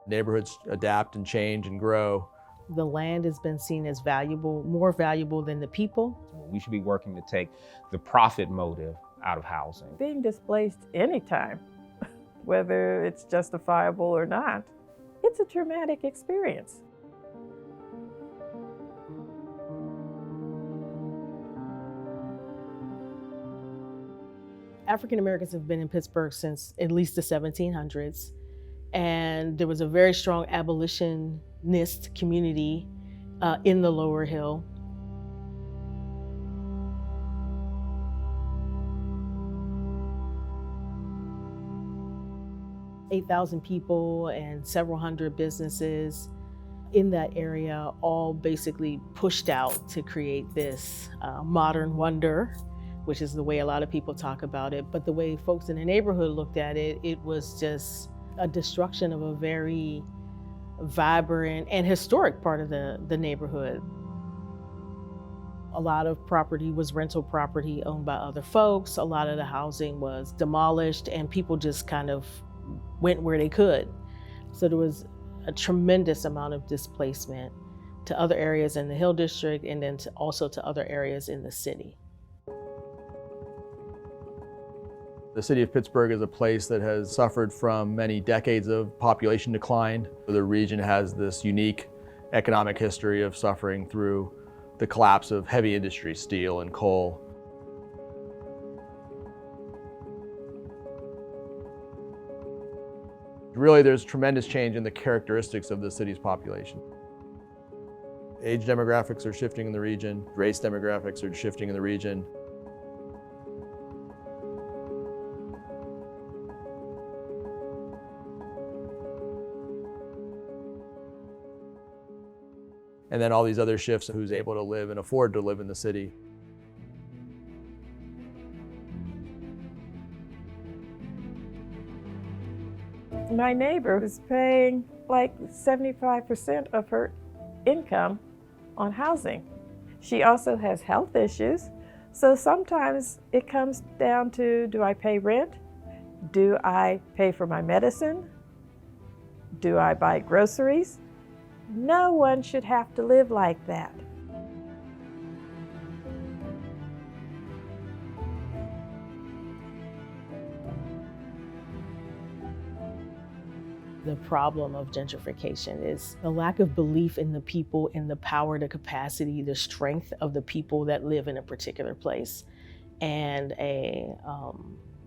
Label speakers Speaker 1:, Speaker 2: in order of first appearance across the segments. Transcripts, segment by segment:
Speaker 1: Neighborhoods adapt and change and grow.
Speaker 2: The land has been seen as valuable, more valuable than the people.
Speaker 3: We should be working to take the profit motive out of housing.
Speaker 4: Being displaced anytime, whether it's justifiable or not, it's a traumatic experience.
Speaker 2: African Americans have been in Pittsburgh since at least the 1700s, and there was a very strong abolitionist community in the Lower Hill. "8,000 people and several hundred businesses in that area, all basically pushed out to create this modern wonder, which is the way a lot of people talk about it. But the way folks in the neighborhood looked at it, it was just a destruction of a very vibrant and historic part of the neighborhood. A lot of property was rental property owned by other folks. A lot of the housing was demolished, and people just kind of went where they could. So there was a tremendous amount of displacement to other areas in the Hill District, and then also to other areas in the city.
Speaker 1: The city of Pittsburgh is a place that has suffered from many decades of population decline. The region has this unique economic history of suffering through the collapse of heavy industry, steel and coal. Really, there's tremendous change in the characteristics of the city's population. Age demographics are shifting in the region. Race demographics are shifting in the region. And then all these other shifts, who's able to live and afford to live in the city.
Speaker 4: My neighbor is paying like 75% of her income on housing. She also has health issues, so sometimes it comes down to, do I pay rent? Do I pay for my medicine? Do I buy groceries? No one should have to live like that.
Speaker 2: The problem of gentrification is the lack of belief in the people, in the power, the capacity, the strength of the people that live in a particular place, and a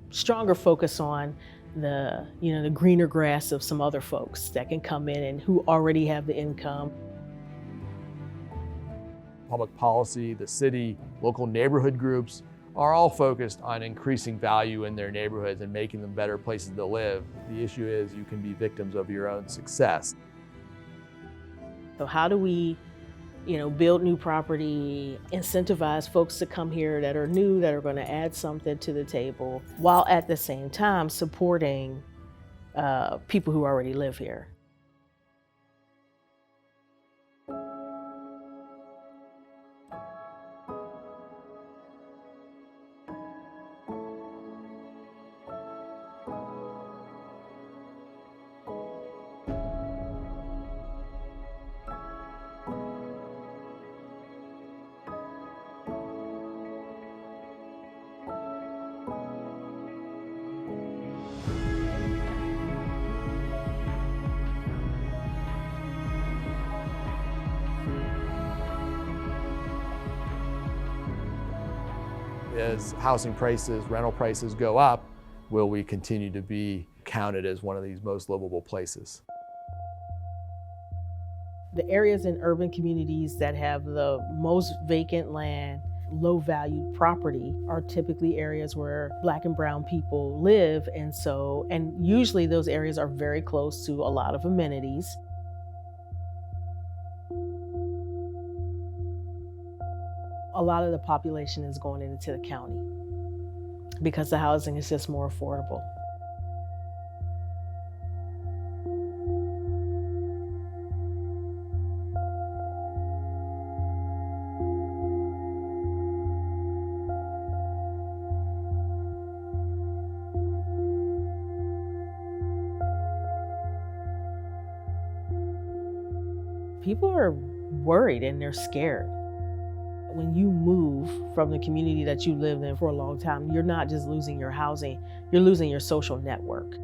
Speaker 2: stronger focus on the greener grass of some other folks that can come in and who already have the income.
Speaker 1: Public policy, the city, local neighborhood groups are all focused on increasing value in their neighborhoods and making them better places to live. The issue is you can be victims of your own success.
Speaker 2: So how do we build new property, incentivize folks to come here that are new, that are going to add something to the table, while at the same time supporting people who already live here?
Speaker 1: As housing prices, rental prices go up, will we continue to be counted as one of these most livable places?
Speaker 2: The areas in urban communities that have the most vacant land, low valued property, are typically areas where Black and brown people live, and usually those areas are very close to a lot of amenities. A lot of the population is going into the county because the housing is just more affordable. people are worried and they're scared. When you move from the community that you lived in for a long time, you're not just losing your housing, you're losing your social network.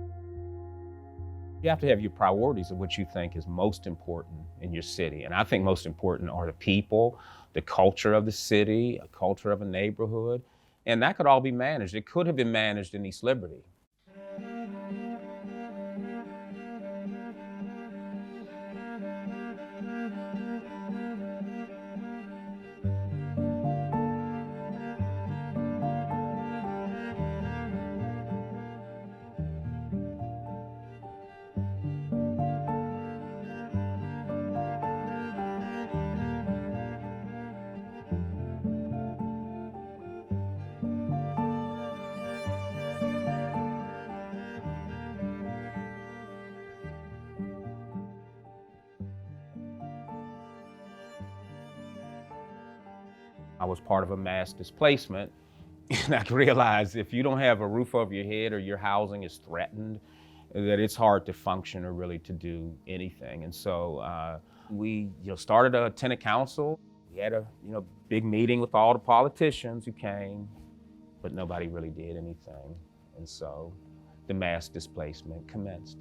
Speaker 3: You have to have your priorities of what you think is most important in your city. And I think most important are the people, the culture of the city, the culture of a neighborhood. And that could all be managed. It could have been managed in East Liberty. I was part of a mass displacement, and I realized if you don't have a roof over your head or your housing is threatened, that it's hard to function or really to do anything. And so we started a tenant council. We had a big meeting with all the politicians who came, but nobody really did anything. And so the mass displacement commenced.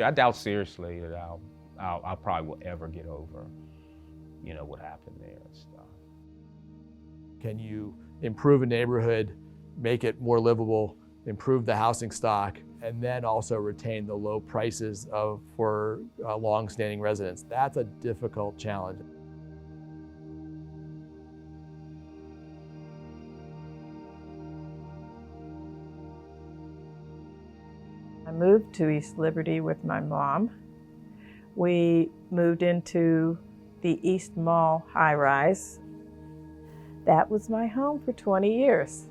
Speaker 3: I doubt seriously that I probably will ever get over what happened there and stuff.
Speaker 1: Can you improve a neighborhood, make it more livable, improve the housing stock, and then also retain the low prices for long-standing residents? That's a difficult challenge.
Speaker 4: I moved to East Liberty with my mom. We moved into the East Mall high-rise. That was my home for 20 years.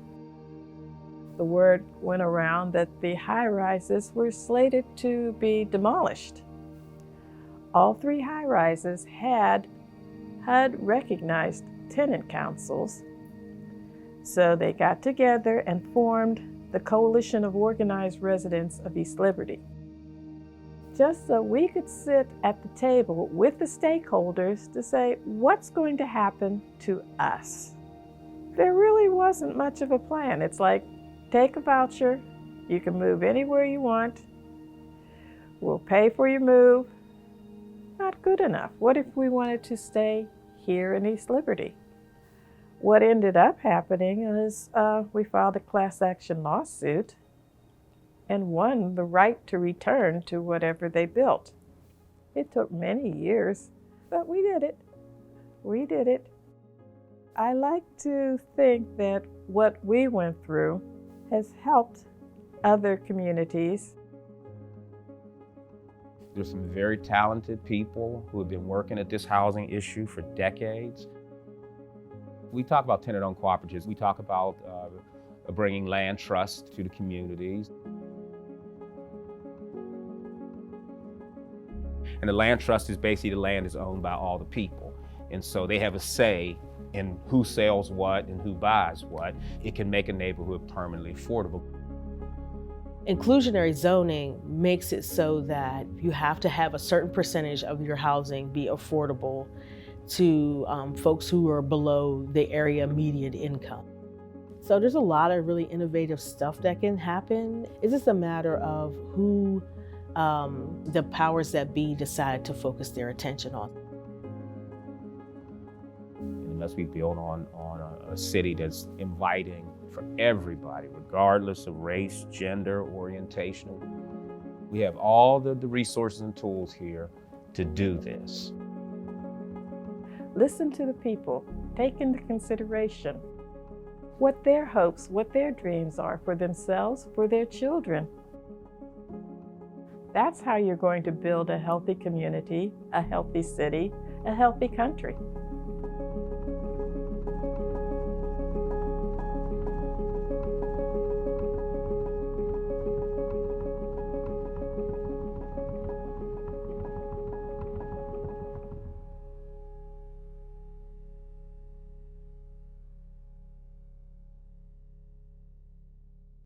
Speaker 4: The word went around that the high-rises were slated to be demolished. All three high-rises had HUD-recognized tenant councils, so they got together and formed the Coalition of Organized Residents of East Liberty, just so we could sit at the table with the stakeholders to say, what's going to happen to us? There really wasn't much of a plan. It's like, take a voucher, you can move anywhere you want, we'll pay for your move. Not good enough. What if we wanted to stay here in East Liberty? What ended up happening is we filed a class action lawsuit and won the right to return to whatever they built. It took many years, but we did it. We did it. I like to think that what we went through has helped other communities.
Speaker 3: There's some very talented people who have been working at this housing issue for decades. We talk about tenant-owned cooperatives. We talk about bringing land trust to the communities. And the land trust is basically the land is owned by all the people. And so they have a say in who sells what and who buys what. It can make a neighborhood permanently affordable.
Speaker 2: Inclusionary zoning makes it so that you have to have a certain percentage of your housing be affordable to folks who are below the area median income. So there's a lot of really innovative stuff that can happen. It's just a matter of who the powers that be decide to focus their attention on.
Speaker 3: It must be built on a city that's inviting for everybody, regardless of race, gender, orientation. We have all the resources and tools here to do this.
Speaker 4: Listen to the people. Take into consideration what their hopes, what their dreams are for themselves, for their children. That's how you're going to build a healthy community, a healthy city, a healthy country.